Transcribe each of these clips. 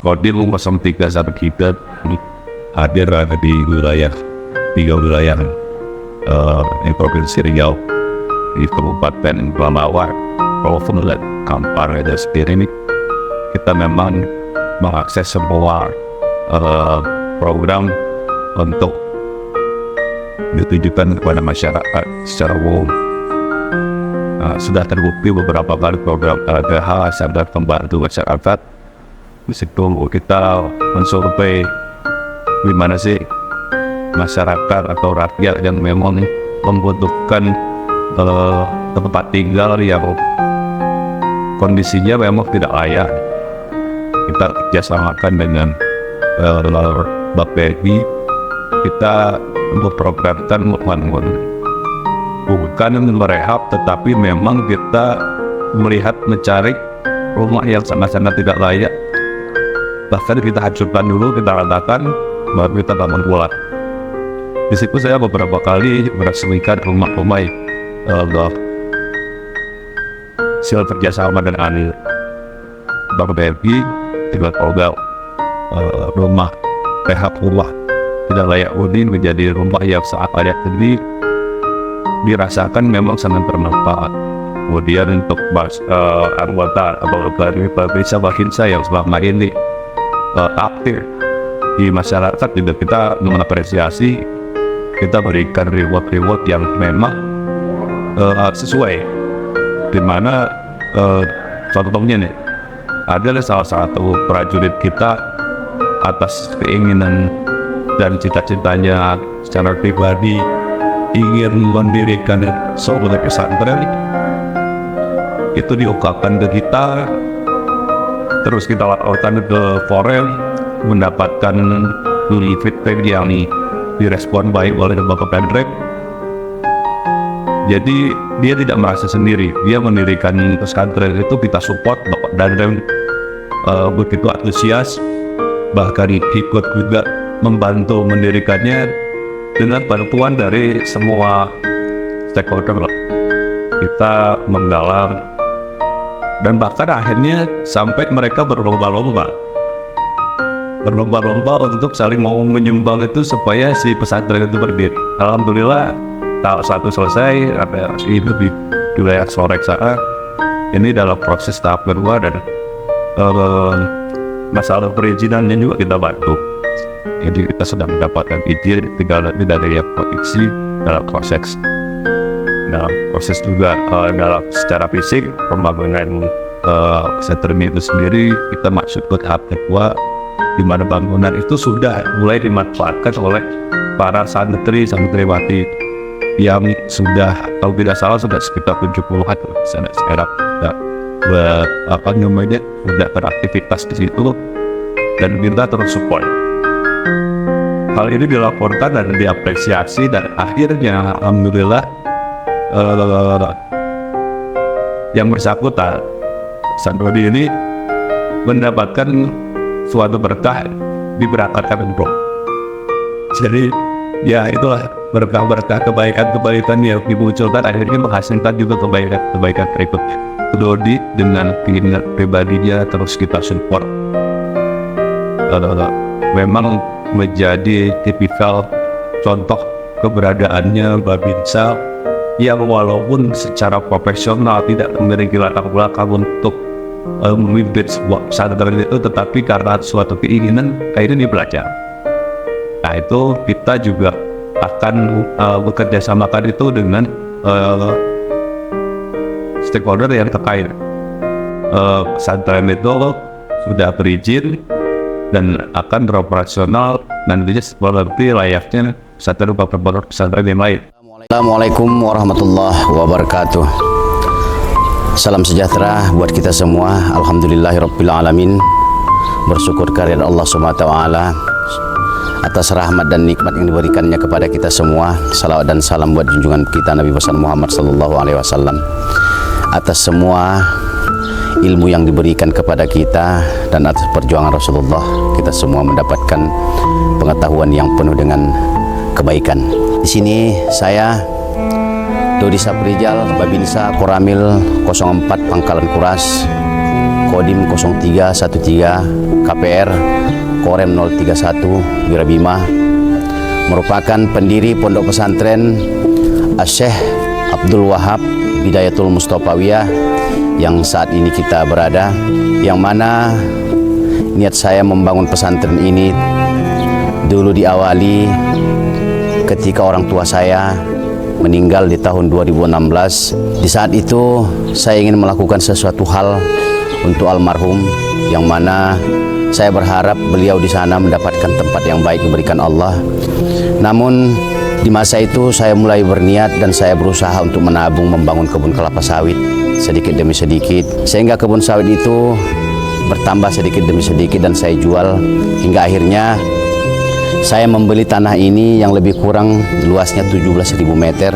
Kodim 03 kita hadir di wilayah 3 wilayah di Provinsi Riau, di Kabupaten Pelalawan, Provinsi dan Kampar dan sendiri ini kita memang mengakses semua program untuk ditujukan kepada masyarakat secara umum. Sudah terbukti beberapa kali program LPH sangat membantu masyarakat. Di situ kita mensurvei gimana sih masyarakat atau rakyat yang memang membutuhkan tempat tinggal yang kondisinya memang tidak layak. Kita kerjasamakan dengan BPI, kita memprogramkan membangun bukan merehab, tetapi memang kita melihat mencari rumah yang sangat-sangat tidak layak, bahkan kita hancurkan dulu, kita ratakan, baru kita bangun pula. Di situ saya beberapa kali meresmikan rumah-rumah hasil kerjasama dengan Bank BRI, tiga program rumah rehab rumah tidak layak huni menjadi rumah yang sangat layak huni, dirasakan memang sangat bermanfaat. Kemudian untuk anggota atau Babinsa yang selama ini aktif di masyarakat juga kita mengapresiasi, kita berikan reward yang memang sesuai. Dimana contohnya nih, ada salah satu prajurit kita atas keinginan dan cita-citanya secara pribadi ingin mendirikan sebuah pesantren, itu diungkapkan ke kita, terus kita lakukan ke Forel, mendapatkan feedback yang direspon baik oleh Bapak Pendrek. Jadi dia tidak merasa sendiri, dia mendirikan pesantren itu kita support. Bapak Dandrem begitu antusias, bahkan ikut juga membantu mendirikannya dengan bantuan dari semua stakeholder. Kita menggalang dan bahkan akhirnya sampai mereka berlomba-lomba untuk saling mau menyumbang itu supaya si pesantren itu berdiri. Alhamdulillah tahap 1 selesai, ada itu di wilayah Sorek saat ini dalam proses tahap kedua, dan masalah perizinannya juga kita bantu. Jadi kita sudah mendapatkan izin, tinggal dari yang provinsi dalam proses juga dalam secara fisik pembangunan pesantren itu sendiri. Kita masuk ke tahap kedua, di mana bangunan itu sudah mulai dimanfaatkan oleh para santriwati yang sudah, kalau tidak salah sudah sekitar 70-an sekarang sudah beraktivitas di situ, dan kita terus support. Hal ini dilaporkan dan diapresiasi, dan akhirnya alhamdulillah yang bersangkutan Sandrodi ini mendapatkan suatu berkah, diberangkatkan umroh. Jadi ya itulah berkah-berkah kebaikan yang dimunculkan akhirnya menghasilkan juga kebaikan berikutnya. Dodi dengan keinginan pribadinya terus kita support. Memang menjadi tipikal contoh keberadaannya Babinsa yang walaupun secara profesional tidak memiliki latar belakang untuk memimpin sebuah pesantren itu, tetapi karena suatu keinginan akhirnya dia belajar. Nah itu kita juga akan bekerja samakan itu dengan stakeholder yang terkait. Pesantren itu sudah berizin dan akan beroperasional nantinya seperti layaknya pesantren yang lain. Assalamualaikum warahmatullahi wabarakatuh. Salam sejahtera buat kita semua. Alhamdulillahirabbil alamin. Bersyukur kehadirat Allah Subhanahu wa taala atas rahmat dan nikmat yang diberikannya kepada kita semua. Salawat dan salam buat junjungan kita Nabi besar Muhammad sallallahu alaihi wasallam. Atas semua ilmu yang diberikan kepada kita dan atas perjuangan Rasulullah, kita semua mendapatkan pengetahuan yang penuh dengan kebaikan. Di sini saya Dodi Saprijal, Babinsa Koramil 04 Pangkalan Kuras, Kodim 0313 KPR Korem 031 Wirabima, merupakan pendiri Pondok Pesantren Syekh Abdul Wahab Bidayatul Mustofawiyah yang saat ini kita berada, yang mana niat saya membangun pesantren ini dulu diawali ketika orang tua saya meninggal di tahun 2016. Di saat itu saya ingin melakukan sesuatu hal untuk almarhum, yang mana saya berharap beliau di sana mendapatkan tempat yang baik diberikan Allah. Namun di masa itu saya mulai berniat dan saya berusaha untuk menabung membangun kebun kelapa sawit sedikit demi sedikit, sehingga kebun sawit itu bertambah sedikit demi sedikit dan saya jual hingga akhirnya saya membeli tanah ini yang lebih kurang luasnya 17.000 meter.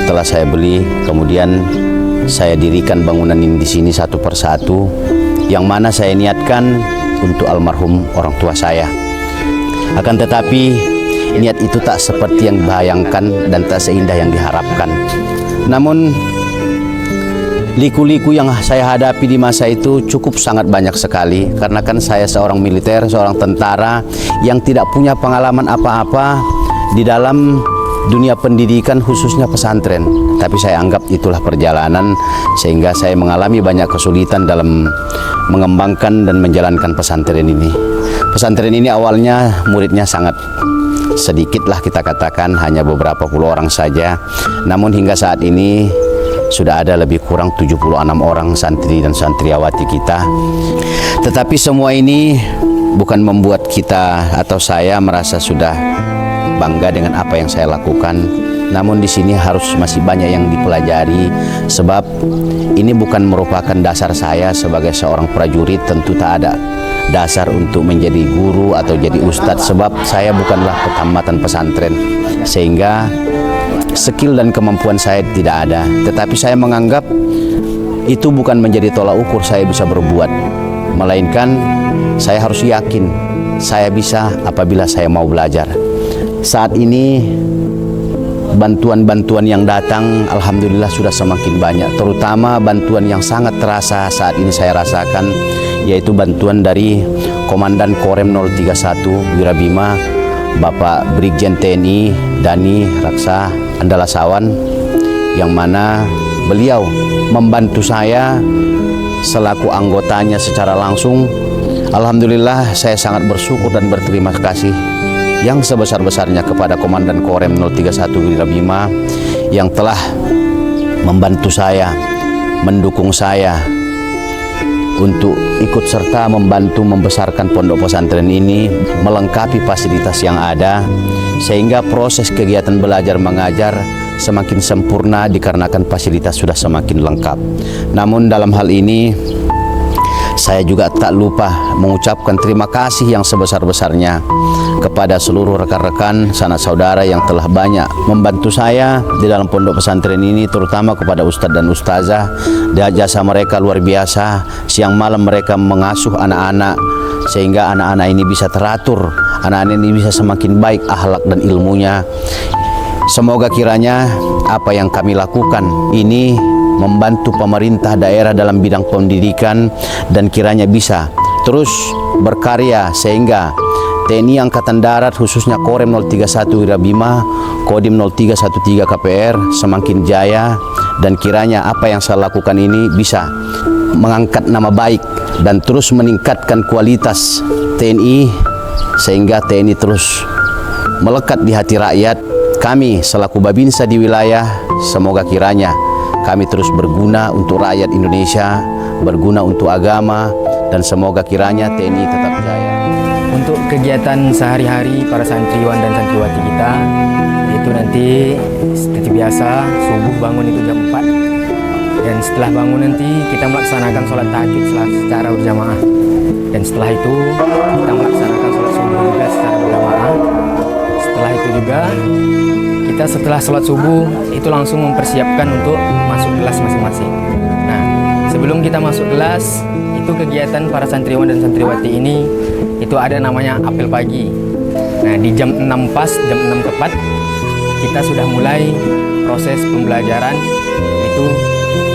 Setelah saya beli, kemudian saya dirikan bangunan ini di sini satu persatu, yang mana saya niatkan untuk almarhum orang tua saya. Akan tetapi niat itu tak seperti yang dibayangkan dan tak seindah yang diharapkan. Namun liku-liku yang saya hadapi di masa itu cukup sangat banyak sekali, karena kan saya seorang militer, seorang tentara yang tidak punya pengalaman apa-apa di dalam dunia pendidikan, khususnya pesantren. Tapi saya anggap itulah perjalanan, sehingga saya mengalami banyak kesulitan dalam mengembangkan dan menjalankan pesantren ini. Pesantren ini awalnya muridnya sangat sedikit lah kita katakan, hanya beberapa puluh orang saja. Namun hingga saat ini sudah ada lebih kurang 76 orang santri dan santriawati kita. Tetapi semua ini bukan membuat kita atau saya merasa sudah bangga dengan apa yang saya lakukan. Namun di sini harus masih banyak yang dipelajari, sebab ini bukan merupakan dasar saya sebagai seorang prajurit. Tentu tak ada dasar untuk menjadi guru atau jadi ustadz, sebab saya bukanlah ketamatan pesantren, sehingga skill dan kemampuan saya tidak ada. Tetapi saya menganggap itu bukan menjadi tolak ukur saya bisa berbuat, melainkan saya harus yakin saya bisa apabila saya mau belajar. Saat ini bantuan-bantuan yang datang alhamdulillah sudah semakin banyak, terutama bantuan yang sangat terasa saat ini saya rasakan, yaitu bantuan dari Komandan Korem 031 Wirabima, Bapak Brigjen TNI Dani Raksa Andalasawan, yang mana beliau membantu saya selaku anggotanya secara langsung. Alhamdulillah saya sangat bersyukur dan berterima kasih yang sebesar-besarnya kepada Komandan Korem 031 Wirabima yang telah membantu saya, mendukung saya untuk ikut serta membantu membesarkan pondok pesantren ini, melengkapi fasilitas yang ada, sehingga proses kegiatan belajar mengajar semakin sempurna dikarenakan fasilitas sudah semakin lengkap. Namun dalam hal ini saya juga tak lupa mengucapkan terima kasih yang sebesar-besarnya kepada seluruh rekan-rekan sanak saudara yang telah banyak membantu saya di dalam pondok pesantren ini, terutama kepada ustadz dan ustazah. Jasa mereka luar biasa. Siang malam mereka mengasuh anak-anak sehingga anak-anak ini bisa teratur, anak-anak ini bisa semakin baik akhlak dan ilmunya. Semoga kiranya apa yang kami lakukan ini membantu pemerintah daerah dalam bidang pendidikan dan kiranya bisa terus berkarya, sehingga TNI Angkatan Darat khususnya Korem 031 Wirabima, Kodim 0313 KPR semakin jaya, dan kiranya apa yang saya lakukan ini bisa mengangkat nama baik dan terus meningkatkan kualitas TNI, sehingga TNI terus melekat di hati rakyat. Kami selaku Babinsa di wilayah, semoga kiranya kami terus berguna untuk rakyat Indonesia, berguna untuk agama, dan semoga kiranya TNI tetap jaya. Untuk kegiatan sehari-hari para santriwan dan santriwati kita, itu nanti seperti biasa subuh bangun itu jam 4, dan setelah bangun nanti kita melaksanakan sholat tahajud secara berjamaah, dan setelah itu kita melaksanakan sholat subuh juga secara berjamaah. Setelah itu juga kita setelah sholat subuh itu langsung mempersiapkan untuk masuk kelas masing-masing. Nah, sebelum kita masuk kelas, itu kegiatan para santriwan dan santriwati ini itu ada namanya apel pagi. Nah, di jam 6 pas, jam 6 tepat, kita sudah mulai proses pembelajaran, itu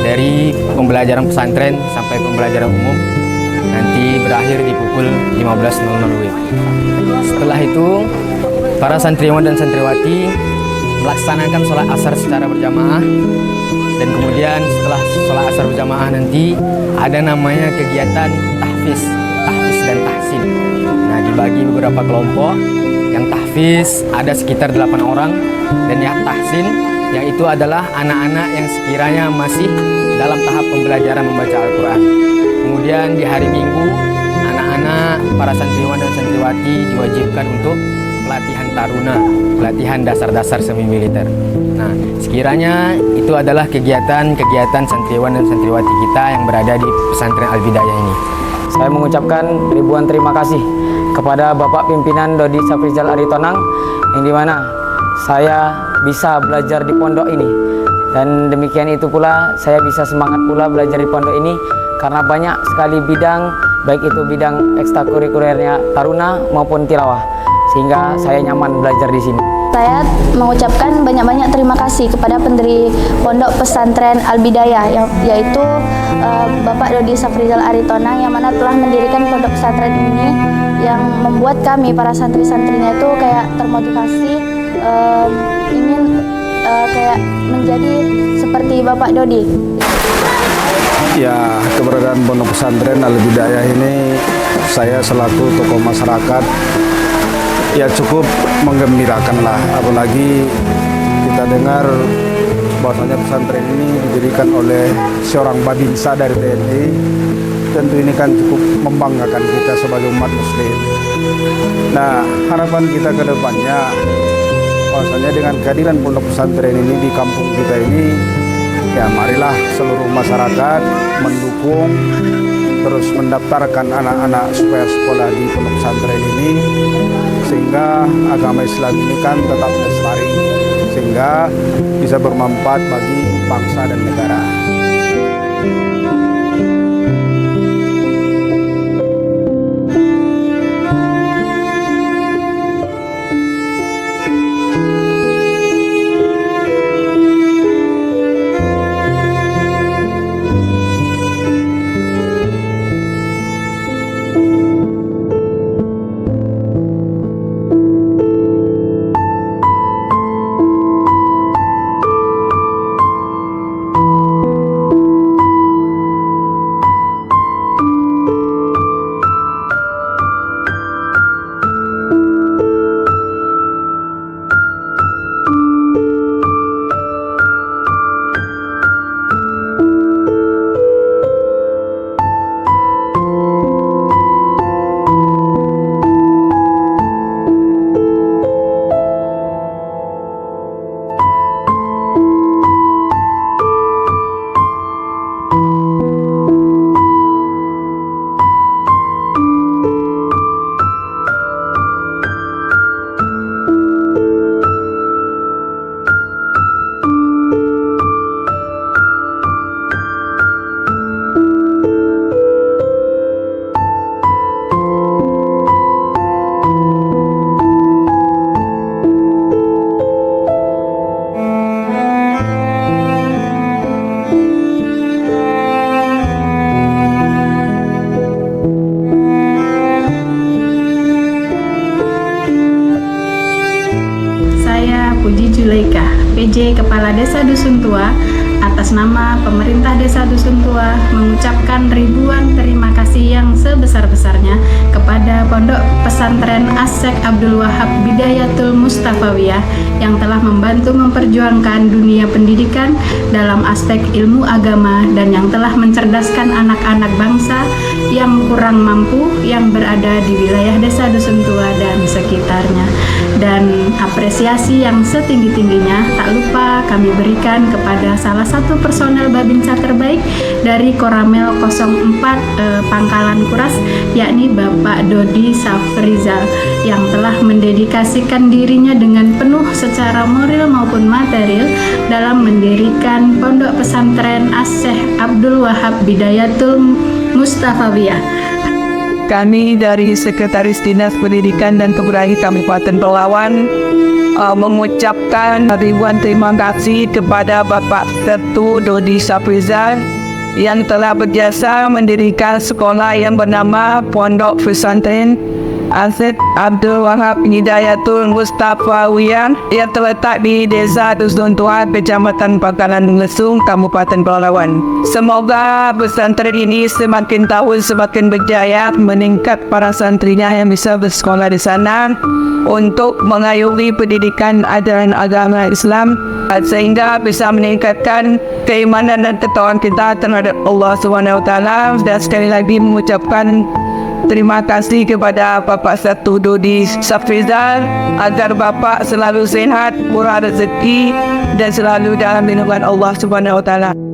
dari pembelajaran pesantren sampai pembelajaran umum. nanti berakhir di pukul 15.00 WIB. Setelah itu para santriwan dan santriwati melaksanakan sholat asar secara berjamaah, dan kemudian setelah sholat asar berjamaah nanti ada namanya kegiatan tahfiz dan tahsin. Nah, dibagi beberapa kelompok. Yang tahfiz ada sekitar 8 orang, dan yang tahsin yaitu adalah anak-anak yang sekiranya masih dalam tahap pembelajaran membaca Al-Quran. Kemudian di hari Minggu anak-anak para santriwan dan santriwati diwajibkan untuk pelatihan taruna, pelatihan dasar-dasar semi militer. Nah, sekiranya itu adalah kegiatan-kegiatan santriwan dan santriwati kita yang berada di pesantren Al-Bidayah ini. Saya mengucapkan ribuan terima kasih kepada Bapak Pimpinan Dodi Safrizal Aritonang, yang dimana saya bisa belajar di pondok ini. Dan demikian itu pula saya bisa semangat pula belajar di pondok ini karena banyak sekali bidang, baik itu bidang ekstrakurikulernya taruna maupun tilawah, sehingga saya nyaman belajar di sini. Saya mengucapkan banyak-banyak terima kasih kepada pendiri Pondok Pesantren Al-Bidayah, yaitu Bapak Dodi Safrizal Aritonang, yang mana telah mendirikan pondok pesantren ini, yang membuat kami para santri-santrinya itu kayak termotivasi, ingin kayak menjadi seperti Bapak Dodi. Ya, keberadaan pondok pesantren Al-Bidayah ini, saya selaku tokoh masyarakat ya cukup menggembirakan lah, apalagi kita dengar bahwasanya pesantren ini didirikan oleh seorang babinsa dari TNI. Tentu ini kan cukup membanggakan kita sebagai umat muslim. Nah, harapan kita ke depannya bahwasanya dengan kehadiran pondok pesantren ini di kampung kita ini, ya marilah seluruh masyarakat mendukung, terus mendaftarkan anak-anak supaya sekolah di pondok pesantren ini, sehingga agama Islam ini kan tetap lestari, sehingga bisa bermanfaat bagi bangsa dan negara. Zulaika, PJ Kepala Desa Dusun Tua, atas nama pemerintah Desa Dusun Tua mengucapkan ribuan terima kasih yang sebesar-besarnya kepada Pondok Pesantren As-Syekh Abdul Wahab Bidayatul Mustafawiyah yang telah membantu memperjuangkan dunia pendidikan dalam aspek ilmu agama dan yang telah mencerdaskan anak-anak bangsa yang kurang mampu yang berada di wilayah Desa Dusun Tua dan sekitarnya. Dan apresiasi yang setinggi-tingginya tak lupa kami berikan kepada salah satu personel Babinsa terbaik dari Koramel 04 Pangkalan Kuras, yakni Bapak Dodi Safrizal, yang telah mendedikasikan dirinya dengan penuh secara moral maupun material dalam mendirikan Pondok Pesantren As-Syekh Abdul Wahab Bidayatul Mustafawiyah. Kami dari Sekretaris Dinas Pendidikan dan Kebudayaan Kabupaten Pelawan mengucapkan ribuan terima kasih kepada Bapak Ketua Dodi Safrizal yang telah berjasa mendirikan sekolah yang bernama Pondok Pesantren Asyid Abdul Wahab Hidayatul Mustafawiyah yang terletak di Desa Dusun Tua, Kecamatan Pangkalan Lesung, Kabupaten Pelalawan. Semoga pesantren ini semakin tahun semakin berjaya, meningkat para santrinya yang bisa bersekolah di sana untuk mengayomi pendidikan ajaran agama Islam sehingga bisa meningkatkan keimanan dan ketakwaan kita terhadap Allah SWT. Dan sekali lagi mengucapkan terima kasih kepada Bapak Satu Dodi Safrizal agar Bapak selalu sehat, murah rezeki dan selalu dalam lindungan Allah Subhanahu Wa Taala.